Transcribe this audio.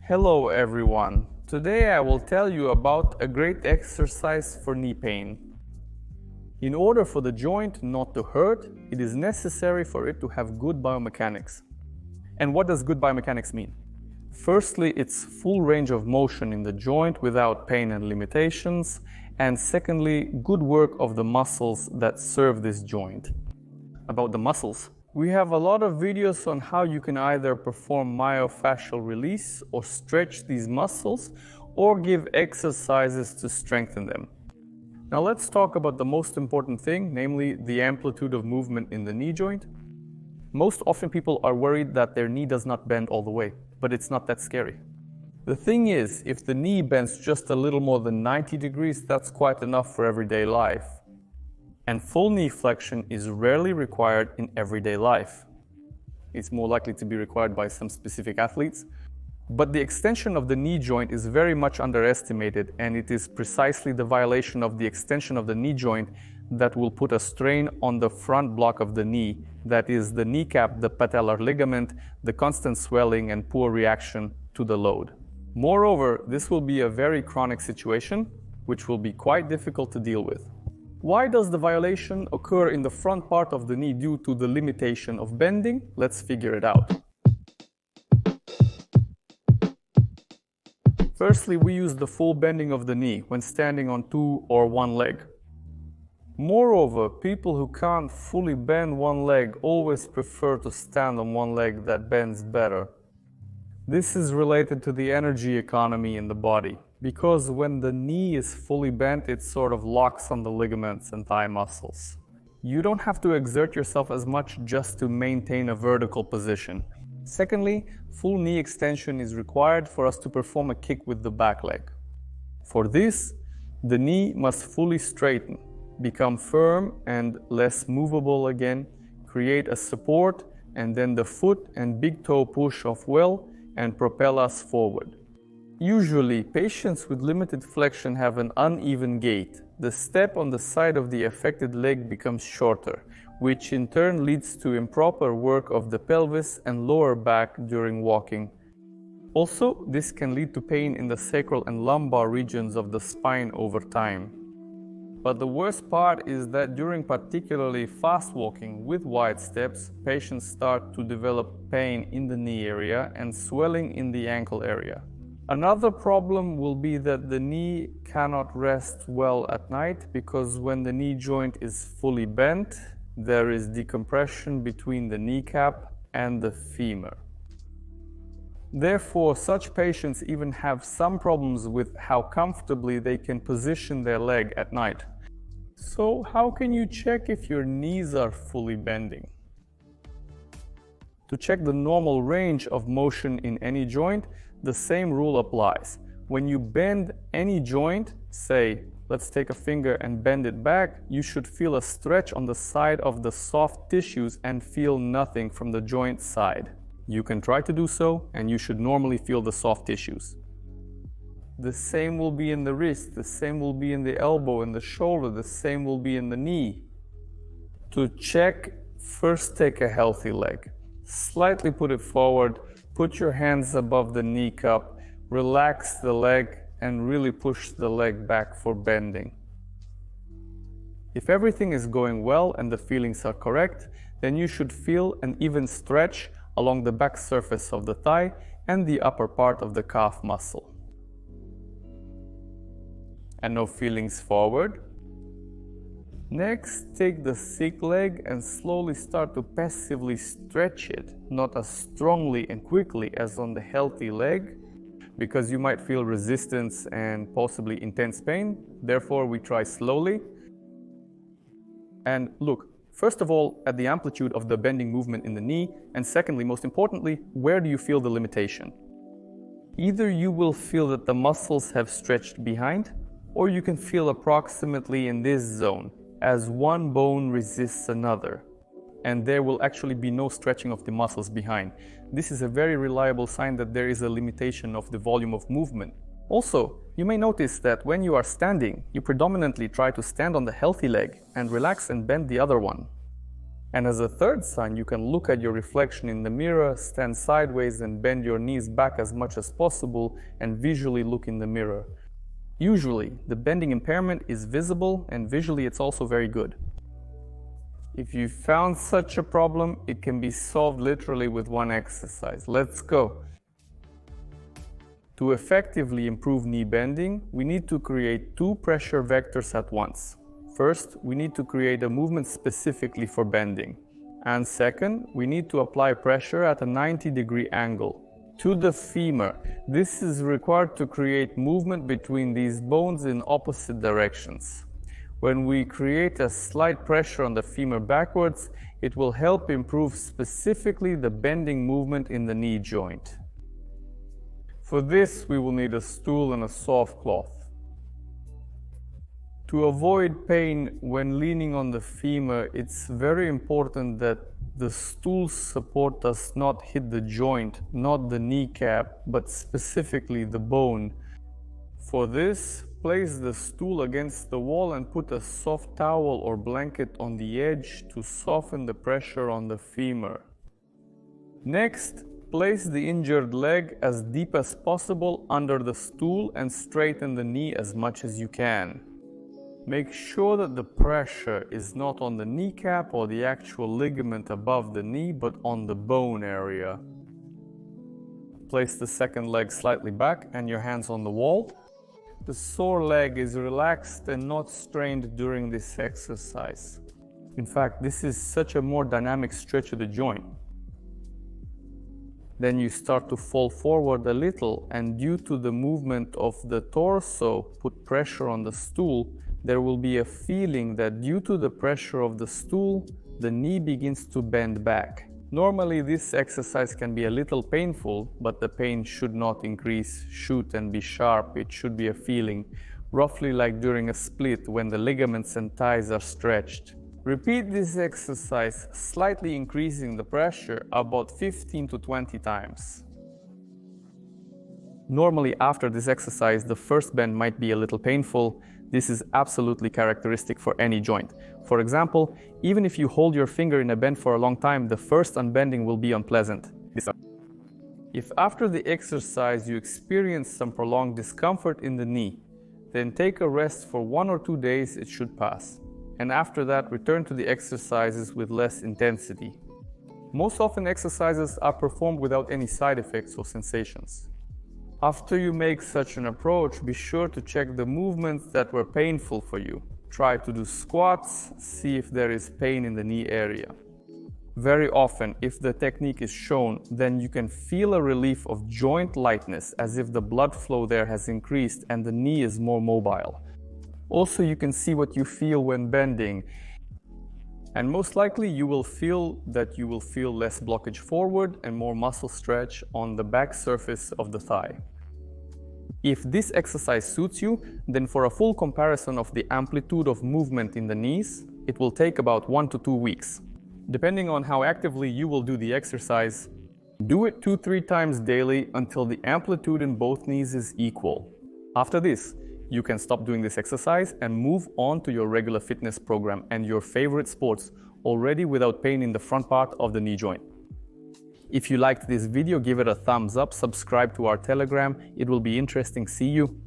Hello everyone. Today I will tell you about a great exercise for knee pain. In order for the joint not to hurt, it is necessary for it to have good biomechanics. And what does good biomechanics mean? Firstly, it's full range of motion in the joint without pain and limitations. And secondly, good work of the muscles that serve this joint. About the muscles, we have a lot of videos on how you can either perform myofascial release or stretch these muscles or give exercises to strengthen them. Now let's talk about the most important thing, namely the amplitude of movement in the knee joint. Most often people are worried that their knee does not bend all the way, but it's not that scary. The thing is, if the knee bends just a little more than 90 degrees, that's quite enough for everyday life. And full knee flexion is rarely required in everyday life. It's more likely to be required by some specific athletes. But the extension of the knee joint is very much underestimated, and it is precisely the violation of the extension of the knee joint that will put a strain on the front block of the knee, that is the kneecap, the patellar ligament, the constant swelling and poor reaction to the load. Moreover, this will be a very chronic situation, which will be quite difficult to deal with. Why does the violation occur in the front part of the knee due to the limitation of bending? Let's figure it out. Firstly, we use the full bending of the knee when standing on two or one leg. Moreover, people who can't fully bend one leg always prefer to stand on one leg that bends better. This is related to the energy economy in the body, because when the knee is fully bent, it sort of locks on the ligaments and thigh muscles. You don't have to exert yourself as much just to maintain a vertical position. Secondly, full knee extension is required for us to perform a kick with the back leg. For this, the knee must fully straighten, become firm and less movable again, create a support, and then the foot and big toe push off well and propel us forward. Usually, patients with limited flexion have an uneven gait. The step on the side of the affected leg becomes shorter, which in turn leads to improper work of the pelvis and lower back during walking. Also, this can lead to pain in the sacral and lumbar regions of the spine over time. But the worst part is that during particularly fast walking with wide steps, patients start to develop pain in the knee area and swelling in the ankle area. Another problem will be that the knee cannot rest well at night, because when the knee joint is fully bent, there is decompression between the kneecap and the femur. Therefore, such patients even have some problems with how comfortably they can position their leg at night. So, how can you check if your knees are fully bending? To check the normal range of motion in any joint, the same rule applies. When you bend any joint, say, let's take a finger and bend it back, you should feel a stretch on the side of the soft tissues and feel nothing from the joint side. You can try to do so, and you should normally feel the soft tissues. The same will be in the wrist, the same will be in the elbow and the shoulder, the same will be in the knee. To check, first take a healthy leg. Slightly put it forward, put your hands above the knee cup, relax the leg, and really push the leg back for bending. If everything is going well and the feelings are correct, then you should feel an even stretch along the back surface of the thigh and the upper part of the calf muscle. And no feelings forward. Next, take the sick leg and slowly start to passively stretch it, not as strongly and quickly as on the healthy leg, because you might feel resistance and possibly intense pain. Therefore, we try slowly. And look, first of all, at the amplitude of the bending movement in the knee, and secondly, most importantly, where do you feel the limitation? Either you will feel that the muscles have stretched behind, or you can feel approximately in this zone, as one bone resists another, and there will actually be no stretching of the muscles behind. This is a very reliable sign that there is a limitation of the volume of movement. Also, you may notice that when you are standing, you predominantly try to stand on the healthy leg and relax and bend the other one. And as a third sign, you can look at your reflection in the mirror, stand sideways and bend your knees back as much as possible and visually look in the mirror. Usually, the bending impairment is visible and visually it's also very good. If you found such a problem, it can be solved literally with one exercise. Let's go! To effectively improve knee bending, we need to create two pressure vectors at once. First, we need to create a movement specifically for bending. And second, we need to apply pressure at a 90-degree angle to the femur. This is required to create movement between these bones in opposite directions. When we create a slight pressure on the femur backwards, it will help improve specifically the bending movement in the knee joint. For this, we will need a stool and a soft cloth. To avoid pain when leaning on the femur, it's very important that the stool support does not hit the joint, not the kneecap, but specifically the bone. For this, place the stool against the wall and put a soft towel or blanket on the edge to soften the pressure on the femur. Next, place the injured leg as deep as possible under the stool and straighten the knee as much as you can. Make sure that the pressure is not on the kneecap or the actual ligament above the knee, but on the bone area. Place the second leg slightly back and your hands on the wall. The sore leg is relaxed and not strained during this exercise. In fact, this is such a more dynamic stretch of the joint. Then you start to fall forward a little, and due to the movement of the torso, put pressure on the stool. There will be a feeling that due to the pressure of the stool, the knee begins to bend back. Normally this exercise can be a little painful, but the pain should not increase, shoot and be sharp. It should be a feeling, roughly like during a split when the ligaments and ties are stretched. Repeat this exercise, slightly increasing the pressure about 15 to 20 times. Normally after this exercise, the first bend might be a little painful. This is absolutely characteristic for any joint. For example, even if you hold your finger in a bend for a long time, the first unbending will be unpleasant. If after the exercise you experience some prolonged discomfort in the knee, then take a rest for 1 or 2 days, it should pass. And after that, return to the exercises with less intensity. Most often exercises are performed without any side effects or sensations. After you make such an approach, be sure to check the movements that were painful for you. Try to do squats, see if there is pain in the knee area. Very often, if the technique is shown, then you can feel a relief of joint lightness as if the blood flow there has increased and the knee is more mobile. Also, you can see what you feel when bending. And most likely you will feel less blockage forward and more muscle stretch on the back surface of the thigh. If this exercise suits you, then for a full comparison of the amplitude of movement in the knees, it will take about 1 to 2 weeks. Depending on how actively you will do the exercise, do it 2-3 times daily until the amplitude in both knees is equal. After this, you can stop doing this exercise and move on to your regular fitness program and your favorite sports already without pain in the front part of the knee joint. If you liked this video, give it a thumbs up, subscribe to our Telegram. It will be interesting. See you.